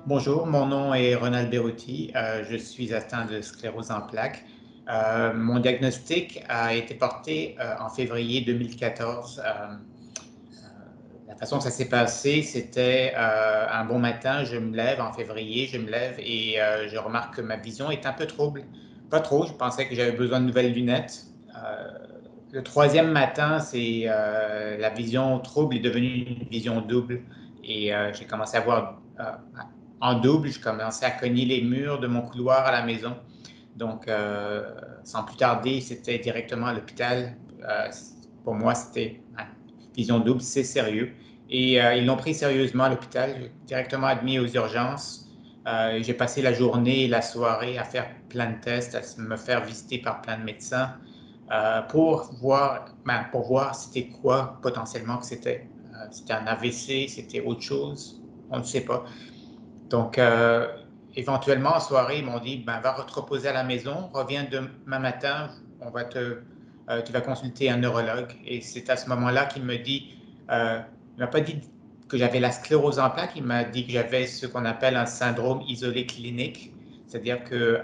Bonjour, mon nom est Ronald Berruti. Je suis atteint de sclérose en plaques. Mon diagnostic a été porté en février 2014. La façon que ça s'est passé, c'était un bon matin, je me lève en février, je me lève et je remarque que ma vision est un peu trouble. Pas trop, je pensais que j'avais besoin de nouvelles lunettes. Le troisième matin, c'est la vision trouble est devenue une vision double et j'ai commencé à voir en double. Je commençais à cogner les murs de mon couloir à la maison. Donc, sans plus tarder, c'était directement à l'hôpital. Pour moi, c'était vision double, c'est sérieux. Et ils l'ont pris sérieusement à l'hôpital, directement admis aux urgences. J'ai passé la journée et la soirée à faire plein de tests, à me faire visiter par plein de médecins pour voir c'était quoi potentiellement que c'était. C'était un AVC, c'était autre chose, on ne sait pas. Donc, éventuellement, en soirée, ils m'ont dit, ben, va te reposer à la maison, reviens demain matin, tu vas consulter un neurologue. Et c'est à ce moment-là qu'il me dit, il m'a pas dit que j'avais la sclérose en plaques, il m'a dit que j'avais ce qu'on appelle un syndrome isolé clinique, c'est-à-dire que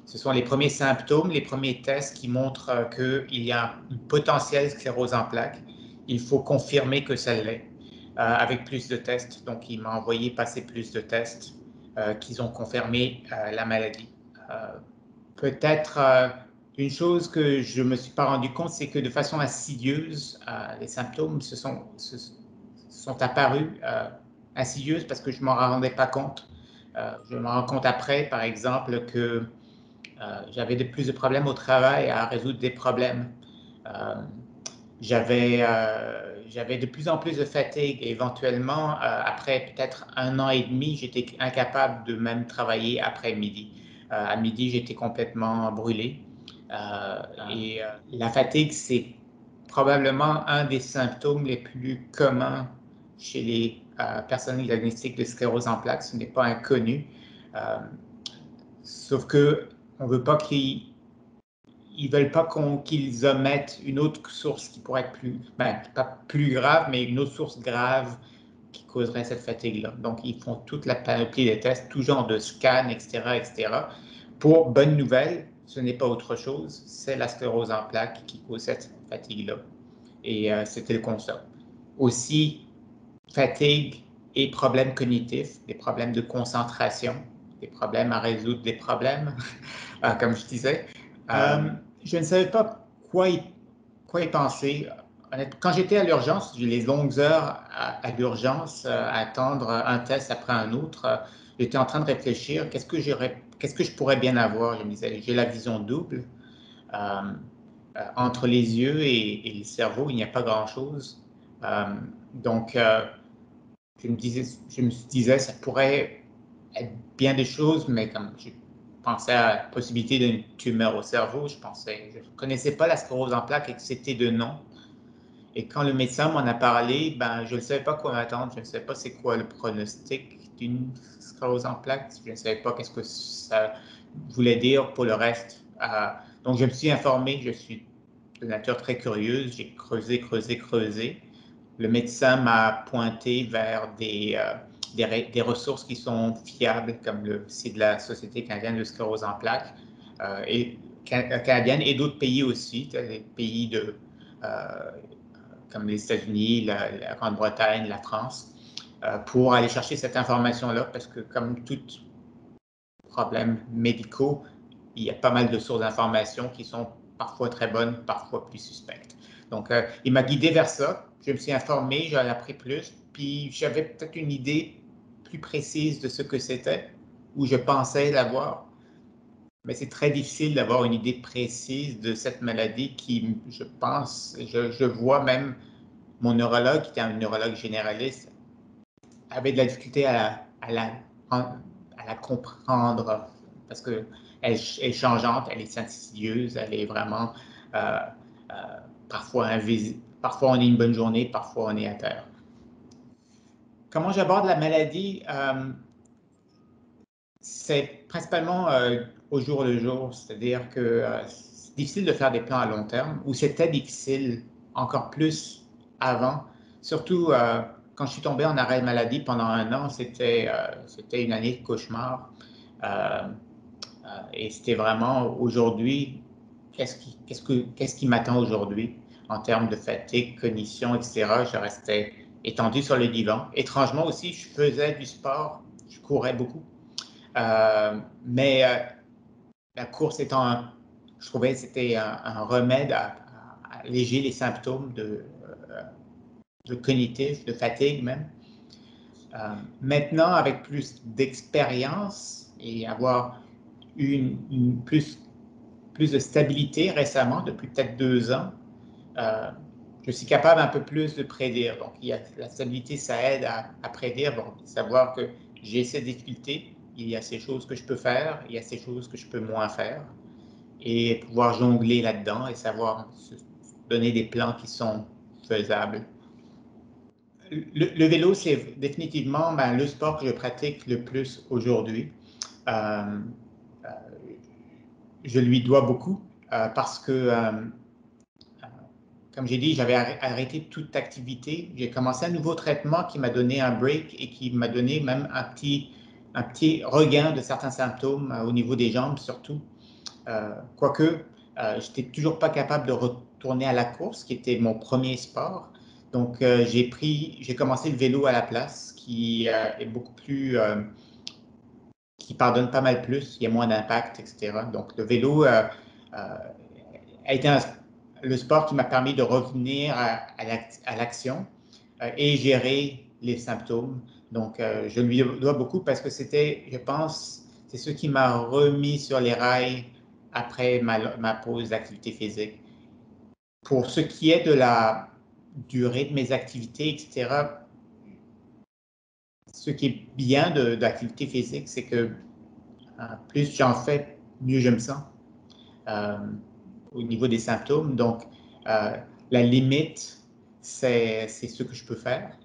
ce sont les premiers symptômes, les premiers tests qui montrent qu'il y a une potentielle sclérose en plaques. Il faut confirmer que ça l'est avec plus de tests. Donc, il m'a envoyé passer plus de tests qui ont confirmé la maladie. Peut-être une chose que je ne me suis pas rendu compte, c'est que de façon insidieuse, les symptômes sont apparus insidieuses parce que je ne m'en rendais pas compte. Je me rends compte après, par exemple, que j'avais de plus de problèmes au travail à résoudre des problèmes. Euh, j'avais de plus en plus de fatigue et éventuellement, après peut-être 1 an et demi, j'étais incapable de même travailler après midi. À midi, j'étais complètement brûlé. Et la fatigue, c'est probablement un des symptômes les plus communs chez les personnes diagnostiques de sclérose en plaques. Ce n'est pas inconnu. Euh, Sauf que on veut pas ils veulent pas qu'ils omettent une autre source qui pourrait être pas plus grave, mais une autre source grave qui causerait cette fatigue-là. Donc, ils font toute la panoplie des tests, tout genre de scans, etc., etc. Pour bonne nouvelle, ce n'est pas autre chose, c'est la sclérose en plaques qui cause cette fatigue-là. Et c'était le constat. Aussi, fatigue et problèmes cognitifs, des problèmes de concentration, des problèmes à résoudre des problèmes, comme je disais. Je ne savais pas quoi y penser. Quand j'étais à l'urgence, j'ai les longues heures à l'urgence, à attendre un test après un autre. J'étais en train de réfléchir, qu'est-ce que je pourrais bien avoir? Je me disais, j'ai la vision double. Euh, Entre les yeux et le cerveau, il n'y a pas grand-chose. Donc, je me disais, ça pourrait être bien des choses, mais comme je pensais à la possibilité d'une tumeur au cerveau, je ne connaissais pas la sclérose en plaques et que c'était de nom. Et quand le médecin m'en a parlé, ben, je ne savais pas quoi m'attendre. Je ne savais pas c'est quoi le pronostic d'une sclérose en plaques. Je ne savais pas qu'est-ce que ça voulait dire pour le reste. Donc, je me suis informé. Je suis de nature très curieuse. J'ai creusé, creusé, creusé. Le médecin m'a pointé vers des ressources qui sont fiables, comme le site de la Société canadienne de sclérose en plaques, canadienne et d'autres pays aussi, des pays euh, comme les États-Unis, la Grande-Bretagne, la France, pour aller chercher cette information-là, parce que comme tout problème médicaux, il y a pas mal de sources d'informations qui sont parfois très bonnes, parfois plus suspectes. Donc, il m'a guidé vers ça. Je me suis informé, j'en ai appris plus, puis j'avais peut-être une idée plus précise de ce que c'était, ou je pensais l'avoir. Mais c'est très difficile d'avoir une idée précise de cette maladie qui, je pense, je vois même mon neurologue, qui était un neurologue généraliste, avait de la difficulté à la comprendre parce qu'elle est changeante, elle est insidieuse, elle est vraiment euh, euh, parfois invisible. Parfois on est une bonne journée, parfois on est à terre. Comment j'aborde la maladie? C'est principalement au jour le jour, c'est-à-dire que c'est difficile de faire des plans à long terme, ou c'était difficile encore plus avant, surtout quand je suis tombé en arrêt maladie pendant 1 an, c'était une année de cauchemar. Et c'était vraiment aujourd'hui, qu'est-ce qui m'attend aujourd'hui en termes de fatigue, cognition, etc. Je restais étendu sur le divan. Étrangement aussi, je faisais du sport, je courais beaucoup. Mais la course étant, je trouvais que c'était un remède à alléger les symptômes de cognitif, de fatigue même. Maintenant, avec plus d'expérience et avoir eu plus de stabilité récemment, depuis peut-être 2 ans, je suis capable un peu plus de prédire. Donc, la stabilité, ça aide à prédire, bon, savoir que j'ai ces difficultés, il y a ces choses que je peux faire, il y a ces choses que je peux moins faire, et pouvoir jongler là-dedans et savoir se donner des plans qui sont faisables. Le vélo, c'est définitivement le sport que je pratique le plus aujourd'hui. Je lui dois beaucoup parce que comme j'ai dit, j'avais arrêté toute activité. J'ai commencé un nouveau traitement qui m'a donné un break et qui m'a donné même un petit regain de certains symptômes au niveau des jambes surtout. Quoique, je n'étais toujours pas capable de retourner à la course, qui était mon premier sport. Donc, j'ai commencé le vélo à la place, qui est beaucoup plus, qui pardonne pas mal plus, il y a moins d'impact, etc. Donc, le vélo a été le sport qui m'a permis de revenir à l'action et gérer les symptômes. Donc, je lui dois beaucoup parce que c'était, je pense, c'est ce qui m'a remis sur les rails après ma pause d'activité physique. Pour ce qui est de la durée de mes activités, etc., ce qui est bien d'activité physique, c'est que plus j'en fais, mieux je me sens au niveau des symptômes. Donc, la limite, c'est ce que je peux faire.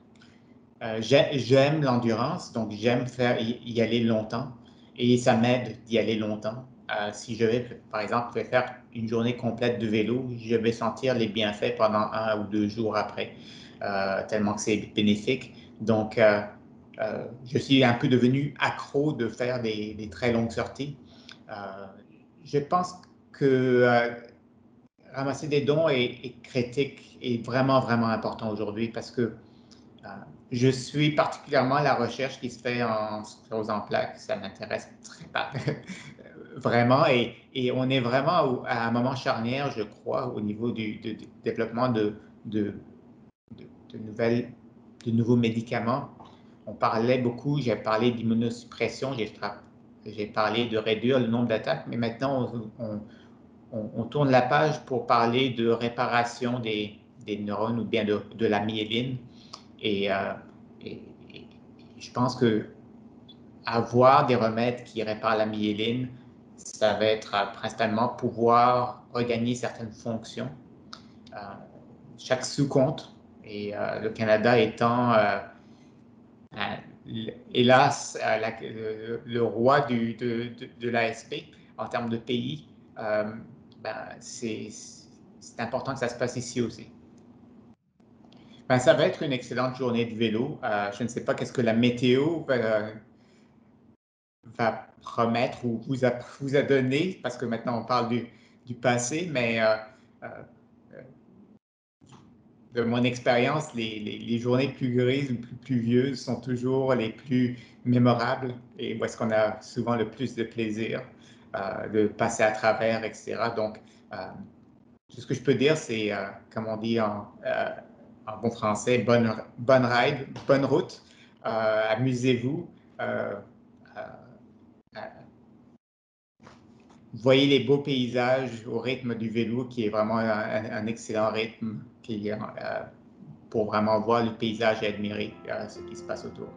J'aime l'endurance, donc j'aime y aller longtemps et ça m'aide d'y aller longtemps. Si je vais, par exemple, faire une journée complète de vélo, je vais sentir les bienfaits pendant 1 ou 2 jours après, tellement que c'est bénéfique. Donc, je suis un peu devenu accro de faire des très longues sorties. Je pense que ramasser des dons et critique est vraiment, vraiment important aujourd'hui parce que je suis particulièrement à la recherche qui se fait en sclérose en plaques. Ça m'intéresse très pas vraiment et on est vraiment à un moment charnière, je crois, au niveau du développement de nouveaux médicaments. On parlait beaucoup, j'ai parlé d'immunosuppression, j'ai parlé de réduire le nombre d'attaques, mais maintenant on tourne la page pour parler de réparation des neurones ou bien de la myéline. Et je pense que avoir des remèdes qui réparent la myéline, ça va être principalement pouvoir regagner certaines fonctions. Chaque sou compte. Et le Canada étant, hélas, le roi de l'ASP en termes de pays, c'est important que ça se passe ici aussi. Ça va être une excellente journée de vélo. Je ne sais pas qu'est-ce que la météo va promettre ou vous a donné, parce que maintenant on parle du passé, mais de mon expérience, les journées plus grises ou plus pluvieuses sont toujours les plus mémorables et où est-ce qu'on a souvent le plus de plaisir de passer à travers, etc. Donc, tout ce que je peux dire, c'est, comme on dit en bon français, bonne ride, bonne route, amusez-vous, voyez les beaux paysages au rythme du vélo, qui est vraiment un excellent rythme pour vraiment voir le paysage et admirer ce qui se passe autour.